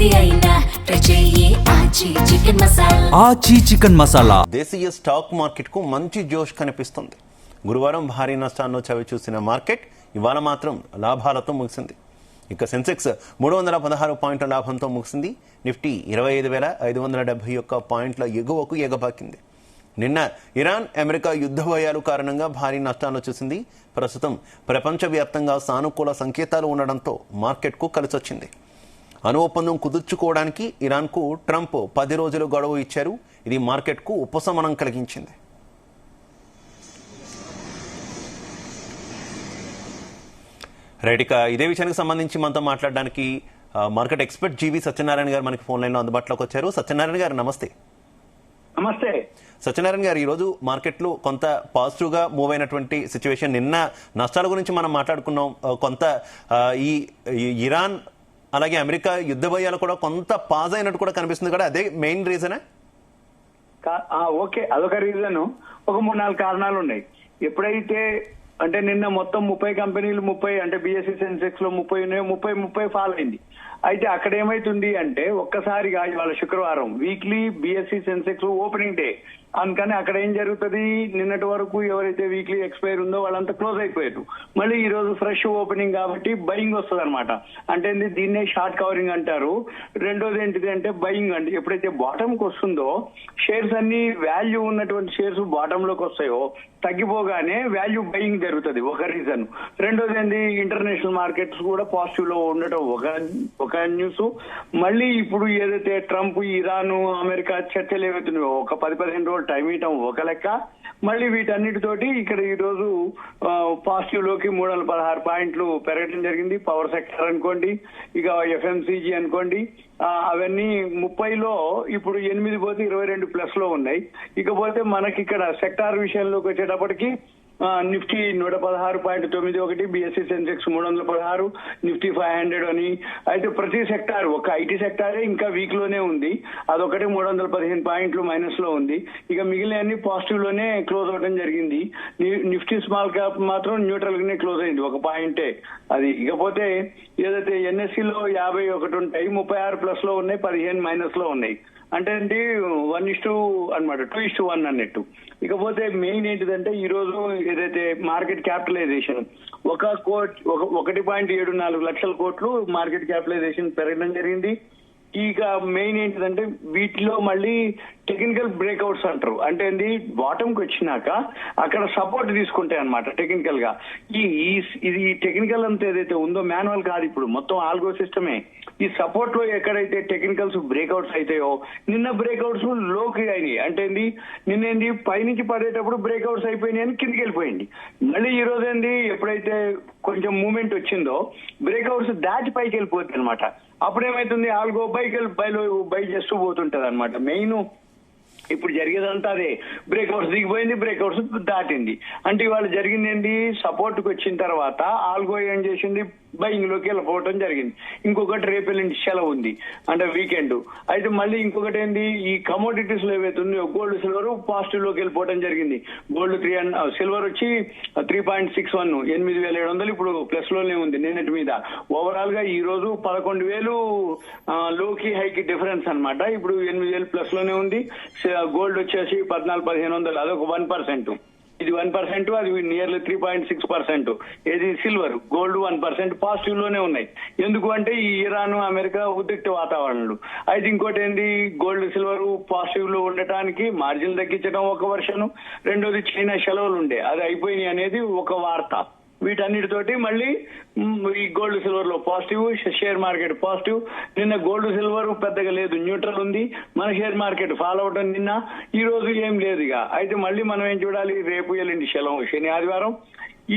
ఏది అయినా ట్రై చెయ్యి ఆచి చికెన్ మసాలా. ఆచి చికెన్ మసాలా. దేశీయ స్టాక్ మార్కెట్ కు మంచి జోష్ కనిపిస్తుంది. గురువారం భారీ నష్టాలను చవిచూసిన మార్కెట్ ఇవాళ మాత్రం లాభాలతో ముగిసింది. ఇక సెన్సెక్స్ 316 పాయింట్ల లాభంతో ముగిసింది. నిఫ్టీ 25,571 పాయింట్ల ఎగువకు ఎగబాకింది. నిన్న ఇరాన్ అమెరికా యుద్ధ భయాలు కారణంగా భారీ నష్టాలను చూసింది. ప్రస్తుతం ప్రపంచవ్యాప్తంగా సానుకూల సంకేతాలు ఉండడంతో మార్కెట్కు కలిసొచ్చింది. అణు ఒప్పందం కుదుర్చుకోవడానికి ఇరాన్కు ట్రంప్ 10 రోజులు గడువు ఇచ్చారు. ఇది మార్కెట్కు ఉపశమనం కలిగించింది. రైట్, ఇక ఇదే విషయానికి సంబంధించి మనతో మాట్లాడడానికి మార్కెట్ ఎక్స్పర్ట్ జీవి సత్యనారాయణ గారు మనకి ఫోన్ లైన్ లో అందుబాటులోకి వచ్చారు. సత్యనారాయణ గారు నమస్తే. నమస్తే సత్యనారాయణ గారు, ఈరోజు మార్కెట్లు కొంత పాజిటివ్ గా మూవ్ అయినటువంటి సిచ్యువేషన్. నిన్న నష్టాల గురించి మనం మాట్లాడుకున్నాం. కొంత ఈ ఇరాన్ అలాగే అమెరికా యుద్ధ భయాలు కూడా కొంత పాజ్ అయినట్టు కూడా కనిపిస్తుంది కదా, అదే మెయిన్ రీజనే? ఓకే, అదొక రీజన్. ఒక 3-4 కారణాలు ఉన్నాయి. ఎప్పుడైతే అంటే నిన్న మొత్తం 30 కంపెనీలు 30 అంటే బిఎస్సి సెన్సెక్స్ లో 30 ఉన్నాయి, 30 ఫాల్ అయింది. అయితే అక్కడ ఏమైతుంది అంటే ఒక్కసారిగా ఇవాళ శుక్రవారం weekly BSc Sensex opening day, అందుకని అక్కడ ఏం జరుగుతుంది, నిన్నటి వరకు ఎవరైతే వీక్లీ ఎక్స్పైర్ ఉందో వాళ్ళంతా క్లోజ్ అయిపోయారు. మళ్ళీ ఈ రోజు ఫ్రెష్ ఓపెనింగ్ కాబట్టి బయింగ్ వస్తుంది అనమాట. అంటే దీన్నే షార్ట్ కవరింగ్ అంటారు. రెండోది ఏంటిది అంటే బయింగ్. అంటే ఎప్పుడైతే బాటమ్ కి వస్తుందో షేర్స్ అన్ని వాల్యూ ఉన్నటువంటి షేర్స్ బాటమ్ లోకి వస్తాయో తగ్గిపోగానే వాల్యూ బయింగ్ జరుగుతుంది, ఒక రీజన్. రెండోది ఏంటి, ఇంటర్నేషనల్ మార్కెట్స్ కూడా పాజిటివ్ లో ఉండటం ఒక న్యూస్. మళ్ళీ ఇప్పుడు ఏదైతే ట్రంప్ ఇరాన్ అమెరికా చర్చలు ఏవైతున్నాయో ఒక 10-15 రోజులు టైం ఇవ్వటం ఒక లెక్క. మళ్ళీ వీటన్నిటితోటి ఇక్కడ ఈ రోజు పాజిటివ్ లోకి 316 పాయింట్లు పెరగడం జరిగింది. పవర్ సెక్టర్ అనుకోండి, ఇక ఎఫ్ఎంసీజీ అనుకోండి, అవన్నీ 30లో ఇప్పుడు 8 పోతే 22 ప్లస్ లో ఉన్నాయి. ఇకపోతే మనకి ఇక్కడ సెక్టార్ విషయంలోకి వచ్చేటప్పటికి నిఫ్టీ 116.91, బిఎస్సి సెన్సెక్స్ 316, నిఫ్టీ 500 అని. అయితే ప్రతి సెక్టార్, ఒక ఐటీ సెక్టారే ఇంకా వీక్ లోనే ఉంది, అదొకటి 315 పాయింట్లు మైనస్ లో ఉంది. ఇక మిగిలిన అన్ని పాజిటివ్ లోనే క్లోజ్ అవడం జరిగింది. నిఫ్టీ స్మాల్ క్యాప్ మాత్రం న్యూట్రల్ గానే క్లోజ్ అయింది, 1 పాయింటే అది. ఇకపోతే ఏదైతే ఎన్ఎస్సీలో 51 ఉంటాయి, 36 ప్లస్ లో ఉన్నాయి, 15 మైనస్ లో ఉన్నాయి. అంటే 1:2 అనమాట, 2:1 అన్నట్టు. ఇకపోతే మెయిన్ ఏంటిదంటే ఈ రోజు ఏదైతే మార్కెట్ క్యాపిటలైజేషన్ 1.74 లక్షల కోట్లు మార్కెట్ క్యాపిటలైజేషన్ పెరగడం జరిగింది. ఇక మెయిన్ ఏంటిదంటే వీటిలో మళ్ళీ టెక్నికల్ బ్రేక్అవుట్స్ అంటారు. అంటే బాటమ్ కి వచ్చినాక అక్కడ సపోర్ట్ తీసుకుంటాయి అనమాట టెక్నికల్ గా. ఇది టెక్నికల్ అంతా ఏదైతే ఉందో మాన్యువల్ కాదు, ఇప్పుడు మొత్తం ఆల్గో సిస్టమే. ఈ సపోర్ట్ లో ఎక్కడైతే టెక్నికల్స్ బ్రేక్అవుట్స్ అయితాయో, నిన్న బ్రేక్అవుట్స్ లోకి అయినాయి. అంటే నిన్న పైనుంచి పడేటప్పుడు బ్రేక్అవుట్స్ అయిపోయినాయి అని కిందికి వెళ్ళిపోయింది. మళ్ళీ ఈ రోజు ఎప్పుడైతే కొంచెం మూమెంట్ వచ్చిందో బ్రేక్అవుట్స్ దాటి పైకి వెళ్ళిపోతుంది అనమాట. అప్పుడేమైతుంది, ఆల్గో బై చేస్తూ పోతుంటది అనమాట. మెయిన్ ఇప్పుడు జరిగేదంతా అదే, బ్రేక్అవుట్స్ దిగిపోయింది, బ్రేక్అవుట్స్ దాటింది. అంటే ఇవాళ జరిగింది సపోర్ట్ కి వచ్చిన తర్వాత ఆల్గో ఏం చేసింది, బయింగ్ లోకి వెళ్ళిపోవటం జరిగింది. ఇంకొకటి రేపు ఎల్లుండి సెలవు ఉంది, అంటే వీకెండ్. అయితే మళ్ళీ ఇంకొకటి ఈ కమోడిటీస్ లో ఏవైతే ఉన్నాయో గోల్డ్ సిల్వర్ పాజిటివ్ లోకి వెళ్ళిపోవడం జరిగింది. గోల్డ్ సిల్వర్ వచ్చి 3.61, 8,700 ఇప్పుడు ప్లస్ లోనే ఉంది నిన్నటి మీద. ఓవరాల్ గా ఈ రోజు 11,000 లోకి హైకి డిఫరెన్స్ అనమాట. ఇప్పుడు 8,000 ప్లస్ లోనే ఉంది. గోల్డ్ వచ్చేసి 14,100, అదొక 1%. ఇది 1%, అది నియర్లీ 3.6%. ఏది సిల్వర్, గోల్డ్ 1% పాజిటివ్ లోనే ఉన్నాయి. ఎందుకు అంటే ఈ ఇరాన్ అమెరికా ఉద్రిక్త వాతావరణాలు. అయితే ఇంకోటి గోల్డ్ సిల్వర్ పాజిటివ్ లో ఉండటానికి మార్జిన్ తగ్గించడం ఒక వర్షను, రెండోది చైనా సెలవులు ఉండే అది అయిపోయినాయి అనేది ఒక వార్త. వీటన్నిటితోటి మళ్ళీ ఈ గోల్డ్ సిల్వర్ లో పాజిటివ్, షేర్ మార్కెట్ పాజిటివ్. నిన్న గోల్డ్ సిల్వర్ పెద్దగా లేదు, న్యూట్రల్ ఉంది. మన షేర్ మార్కెట్ ఫాలో అవటం నిన్న, ఈ రోజు ఏం లేదు. ఇక అయితే మళ్ళీ మనం ఏం చూడాలి, రేపు ఎల్లుండి సెలవు, శని ఆదివారం.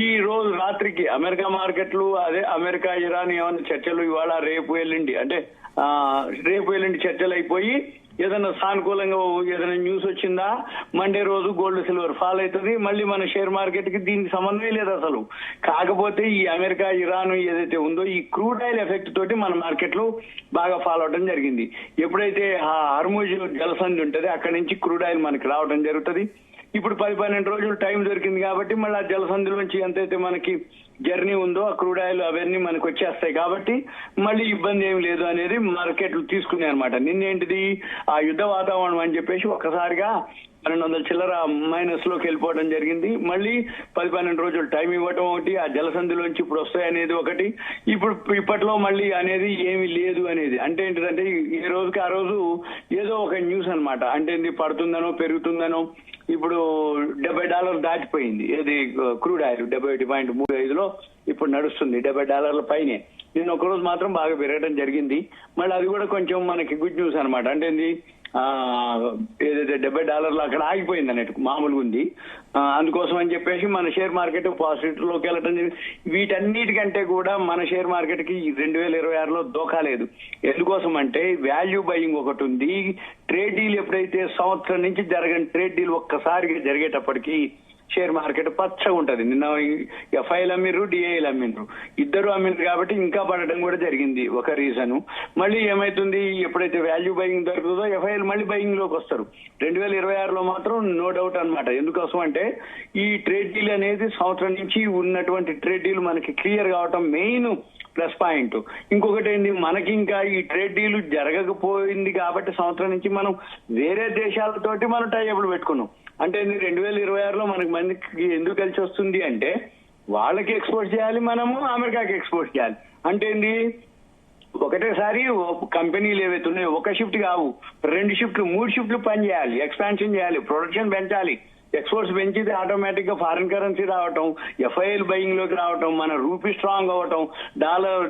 ఈ రోజు రాత్రికి అమెరికా మార్కెట్లు, అదే అమెరికా ఇరాన్ ఏమైనా చర్చలు ఇవాళ రేపు ఎల్లుండి, అంటే రేపు ఎల్లుండి చర్చలు అయిపోయి ఏదైనా సానుకూలంగా ఏదైనా న్యూస్ వచ్చిందా మండే రోజు గోల్డ్ సిల్వర్ ఫాల్ అవుతుంది. మళ్ళీ మన షేర్ మార్కెట్ కి దీనికి సంబంధమే లేదు అసలు. కాకపోతే ఈ అమెరికా ఇరాన్ ఏదైతే ఉందో ఈ క్రూడ్ ఆయిల్ ఎఫెక్ట్ తోటి మన మార్కెట్ లో బాగా ఫాల్ అవడం జరిగింది. ఎప్పుడైతే ఆ హార్ముజ్ జలసంధి ఉంటది అక్కడి నుంచి క్రూడ్ ఆయిల్ మనకి రావడం జరుగుతుంది. ఇప్పుడు 10-12 రోజులు టైం దొరికింది కాబట్టి మళ్ళీ ఆ జలసంధిలోంచి ఎంతైతే మనకి జర్నీ ఉందో ఆ క్రూడ్ ఆయిల్ అవన్నీ మనకు వచ్చేస్తాయి కాబట్టి మళ్ళీ ఇబ్బంది ఏమి లేదు అనేది మార్కెట్లు తీసుకున్నాయి అనమాట. నిన్నేంటిది ఆ యుద్ధ వాతావరణం అని చెప్పేసి ఒక్కసారిగా 1200 చిల్లర మైనస్ లోకి వెళ్ళిపోవడం జరిగింది. మళ్ళీ 10-12 రోజులు టైం ఇవ్వటం ఒకటి, ఆ జలసంధిలోంచి ఇప్పుడు వస్తాయి అనేది ఒకటి, ఇప్పట్లో మళ్ళీ అనేది ఏమీ లేదు అనేది. అంటే ఏంటిదంటే ఈ రోజుకి ఆ రోజు ఏదో ఒక న్యూస్ అనమాట. అంటే ఇది పడుతుందనో పెరుగుతుందనో. ఇప్పుడు $70 దాటిపోయింది. ఏది క్రూడ్ ఆయిల్ 71.35లో ఇప్పుడు నడుస్తుంది. $70 పైనే. నిన్న ఒక రోజు మాత్రం బాగా పెరగడం జరిగింది. మళ్ళీ అది కూడా కొంచెం మనకి గుడ్ న్యూస్ అనమాట. అంటే ఏదైతే $70 అక్కడ ఆగిపోయింది అన్నట్టు మామూలుగా ఉంది. అందుకోసం అని చెప్పేసి మన షేర్ మార్కెట్ పాజిటివ్ లోకి వెళ్ళటం జరిగింది. వీటన్నిటికంటే కూడా మన షేర్ మార్కెట్ కి 2026లో దోఖా లేదు. ఎందుకోసం అంటే వాల్యూ బయింగ్ ఒకటి ఉంది. ట్రేడ్ డీల్ ఎప్పుడైతే సంవత్సరం నుంచి జరగని ట్రేడ్ డీల్ ఒక్కసారిగా జరిగేటప్పటికి షేర్ మార్కెట్ పచ్చగా ఉంటది. నిన్న ఎఫ్ఐలు అమ్మిర్రు, డిఐలు అమ్మిర్రు, ఇద్దరు అమ్మిర్రు కాబట్టి ఇంకా పడటం కూడా జరిగింది. ఒక రీజన్. మళ్ళీ ఏమైతుంది, ఎప్పుడైతే వాల్యూ బయింగ్ దొరుకుతుందో ఎఫ్ఐలు మళ్ళీ బయింగ్ లోకి వస్తారు. 2026లో మాత్రం నో డౌట్ అనమాట. ఎందుకోసం అంటే ఈ ట్రేడ్ డీల్ అనేది సంవత్సరం నుంచి ఉన్నటువంటి ట్రేడ్ డీల్ మనకి క్లియర్ కావటం మెయిన్ ప్లస్ పాయింట్. ఇంకొకటి ఏంటి, మనకి ఇంకా ఈ ట్రేడ్ డీల్ జరగకపోయింది కాబట్టి సంవత్సరం నుంచి మనం వేరే దేశాలతోటి మనం టైఅప్లు పెట్టుకున్నాం. అంటే 2026లో మనకి మందికి ఎందుకు కలిసి వస్తుంది అంటే వాళ్ళకి ఎక్స్పోర్ట్ చేయాలి, మనము అమెరికాకి ఎక్స్పోర్ట్ చేయాలి. అంటే ఏంటి, ఒకటేసారి కంపెనీలు ఏవైతే ఉన్నాయో ఒక షిఫ్ట్ కావు, 2 షిఫ్ట్లు 3 షిఫ్ట్లు పని చేయాలి, ఎక్స్పాన్షన్ చేయాలి, ప్రొడక్షన్ పెంచాలి. ఎక్స్పోర్ట్స్ పెంచితే ఆటోమేటిక్ గా ఫారిన్ కరెన్సీ రావటం, ఎఫ్ఐఎల్ బయింగ్ లోకి రావటం, మన రూపీ స్ట్రాంగ్ అవ్వటం,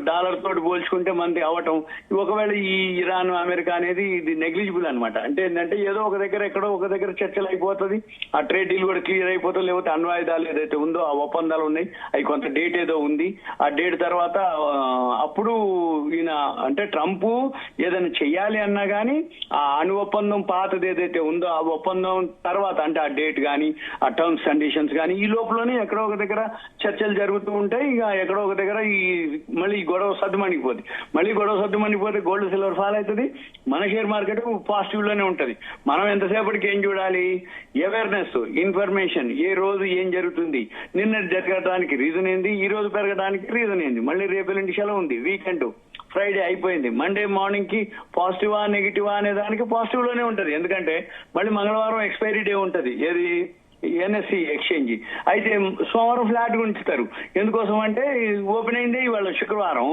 డాలర్ తోటి పోల్చుకుంటే మనది అవ్వటం. ఒకవేళ ఈ ఇరాన్ అమెరికా అనేది ఇది నెగ్లిజిబుల్ అనమాట. అంటే ఏంటంటే ఏదో ఒక దగ్గర ఎక్కడో ఒక దగ్గర చర్చలు అయిపోతుంది, ఆ ట్రేడ్ డీల్ కూడా క్లియర్ అయిపోతుంది. లేకపోతే అణ్వాయుధాలు ఏదైతే ఉందో ఆ ఒప్పందాలు ఉన్నాయి, అవి కొంత డేట్ ఏదో ఉంది, ఆ డేట్ తర్వాత అప్పుడు ఈయన అంటే ట్రంప్ ఏదైనా చెయ్యాలి అన్నా గానీ ఆ అణు ఒప్పందం పాతది ఏదైతే ఉందో ఆ ఒప్పందం తర్వాత అంటే ఆ డేట్ కానీ ఆ టర్మ్స్ కండిషన్స్ కానీ ఈ లోపలనే ఎక్కడో ఒక దగ్గర చర్చలు జరుగుతూ ఉంటాయి. ఇక ఎక్కడో ఒక దగ్గర మళ్ళీ గొడవ సర్దుమణిగిపోద్ది. మళ్ళీ గొడవ సర్దుమణిగిపోతే గోల్డ్ సిల్వర్ ఫాల్ అవుతుంది. మన షేర్ మార్కెట్ పాజిటివ్ లోనే ఉంటది. మనం ఎంతసేపటికి ఏం చూడాలి, అవేర్నెస్, ఇన్ఫర్మేషన్, ఏ రోజు ఏం జరుగుతుంది, నిన్న జరగడానికి రీజన్ ఏంది, ఈ రోజు పెరగడానికి రీజన్ ఏంది, మళ్ళీ రేపు ఎల్లుండి సెలవు ఉంది, వీకెండ్, ఫ్రైడే అయిపోయింది, మండే మార్నింగ్ కి పాజిటివా నెగిటివా అనే దానికి పాజిటివ్ లోనే ఉంటది. ఎందుకంటే మళ్ళీ మంగళవారం ఎక్స్పైరీ డే ఉంటది. ఏది ఎన్ఎస్సి ఎక్స్చేంజ్. అయితే సోమవారం ఫ్లాట్ ఉంచుతారు. ఎందుకోసం అంటే ఓపెన్ అయిందే ఇవాళ శుక్రవారం,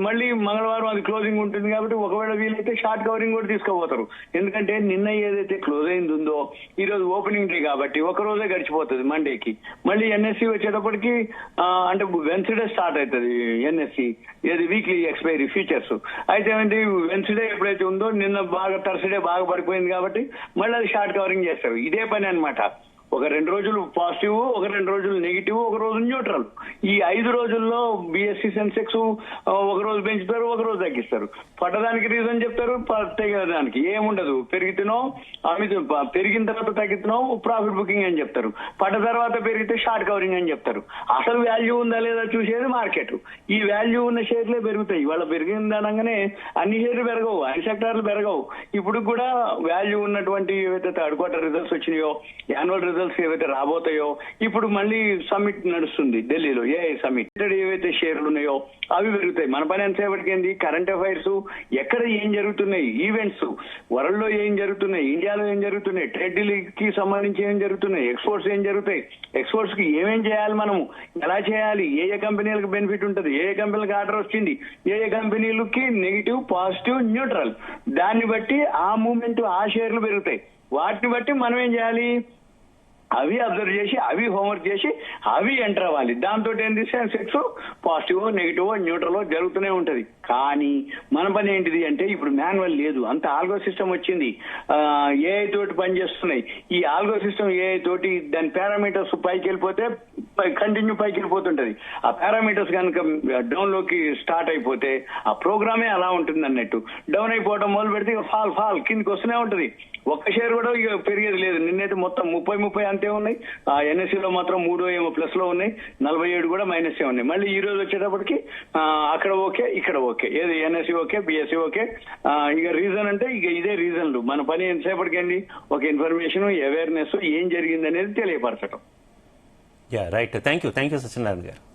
మళ్ళీ మంగళవారం అది క్లోజింగ్ ఉంటుంది కాబట్టి ఒకవేళ వీలైతే షార్ట్ కవరింగ్ కూడా తీసుకోపోతారు. ఎందుకంటే నిన్న ఏదైతే క్లోజ్ అయింది ఉందో ఈ రోజు ఓపెనింగ్ డే కాబట్టి ఒక రోజే గడిచిపోతుంది మండేకి. మళ్ళీ ఎన్ఎస్సి వచ్చేటప్పటికి అంటే వెన్స్డే స్టార్ట్ అవుతుంది ఎన్ఎస్సి, ఏది వీక్లీ ఎక్స్పైరీ ఫ్యూచర్స్. అయితే ఏమంటే వెన్స్డే ఎప్పుడైతే ఉందో నిన్న బాగా థర్స్డే బాగా పడిపోయింది కాబట్టి మళ్ళీ అది షార్ట్ కవరింగ్ చేస్తారు. ఇదే పని అనమాట. ఒక 2 రోజులు పాజిటివ్, ఒక 2 రోజులు నెగిటివ్, ఒక రోజు న్యూట్రల్. ఈ 5 రోజుల్లో బిఎస్సి సెన్సెక్స్ ఒక రోజు పెంచుతారు, ఒక రోజు తగ్గిస్తారు. పట్టడానికి రీజన్ చెప్తారు, తగ్గడానికి ఏముండదు. పెరిగిన తర్వాత తగ్గుతున్నాం ప్రాఫిట్ బుకింగ్ అని చెప్తారు, పడ్డ తర్వాత పెరిగితే షార్ట్ కవరింగ్ అని చెప్తారు. అసలు వాల్యూ ఉందా లేదా చూసేది మార్కెట్. ఈ వాల్యూ ఉన్న షేర్లే పెరుగుతాయి. వాళ్ళ పెరిగిందనగానే అన్ని షేర్లు పెరగవు, అన్ని సెక్టార్లు పెరగవు. ఇప్పుడు కూడా వాల్యూ ఉన్నటువంటి ఏవైతే థర్డ్ క్వార్టర్ రిజల్ట్స్ వచ్చినాయో, యాన్యువల్ రిజల్ట్స్ ఏవైతే రాబోతాయో, ఇప్పుడు మళ్ళీ సమ్మిట్ నడుస్తుంది ఢిల్లీలో, ఏఐ సమ్మిట్. ఏవైతే షేర్లు ఉన్నాయో అవి పెరుగుతాయి. మన పని ఎంతసేపటికి ఏంది, కరెంట్ అఫైర్స్, ఎక్కడ ఏం జరుగుతున్నాయి, ఈవెంట్స్, వరల్డ్ లో ఏం జరుగుతున్నాయి, ఇండియాలో ఏం జరుగుతున్నాయి, ట్రేడ్ డీల్ కి సంబంధించి ఏం జరుగుతున్నాయి, ఎక్స్పోర్ట్స్ ఏం జరుగుతాయి, ఎక్స్పోర్ట్స్ కి ఏమేం చేయాలి, మనము ఎలా చేయాలి, ఏ ఏ కంపెనీలకు బెనిఫిట్ ఉంటుంది, ఏ ఏ కంపెనీలకు ఆర్డర్ వచ్చింది, ఏ ఏ కంపెనీలకి నెగిటివ్, పాజిటివ్, న్యూట్రల్, దాన్ని బట్టి ఆ మూమెంట్ ఆ షేర్లు పెరుగుతాయి. వాటిని బట్టి మనం ఏం చేయాలి, అవి అబ్జర్వ్ చేసి అవి హోంవర్క్ చేసి అవి ఎంటర్ అవ్వాలి. దాంతో ఏంటి, సెన్సెక్స్ పాజిటివ్ నెగిటివ్ న్యూట్రల్ జరుగుతూనే ఉంటది. కానీ మన పని ఏంటిది అంటే ఇప్పుడు మాన్యువల్ లేదు, అంత ఆల్గో సిస్టమ్ వచ్చింది, ఏఐ తోటి పనిచేస్తున్నాయి. ఈ ఆల్గో సిస్టమ్ ఏఐ తోటి దాని పారామీటర్స్ పైకి వెళ్ళిపోతే కంటిన్యూ పైకి వెళ్ళిపోతుంటది. ఆ పారామీటర్స్ కనుక డౌన్ లోకి స్టార్ట్ అయిపోతే ఆ ప్రోగ్రామే అలా ఉంటుంది అన్నట్టు. డౌన్ అయిపోవడం మొదలు పెడితే ఫాల్ కిందకి వస్తూనే ఉంటది. ఒక్క షేర్ కూడా ఇక పెరిగేది లేదు. నిన్నైతే మొత్తం 30 అంతే ఉన్నాయి. ఆ ఎన్ఎస్సీ లో మాత్రం 3 ఏమో ప్లస్ లో ఉన్నాయి, 47 కూడా మైనస్ ఉన్నాయి. మళ్ళీ ఈ రోజు వచ్చేటప్పటికి అక్కడ ఓకే, ఇక్కడ ఓకే, ఏది ఎన్ఎస్సీ ఓకే, బిఎస్సీ ఓకే. ఇక రీజన్ అంటే ఇక ఇదే రీజన్లు. మన పని ఎంతసేపటికి అండి, ఒక ఇన్ఫర్మేషన్, అవేర్నెస్, ఏం జరిగింది అనేది తెలియపరచడం. రైట్. థ్యాంక్ యూ సత్యనారాయణ గారు.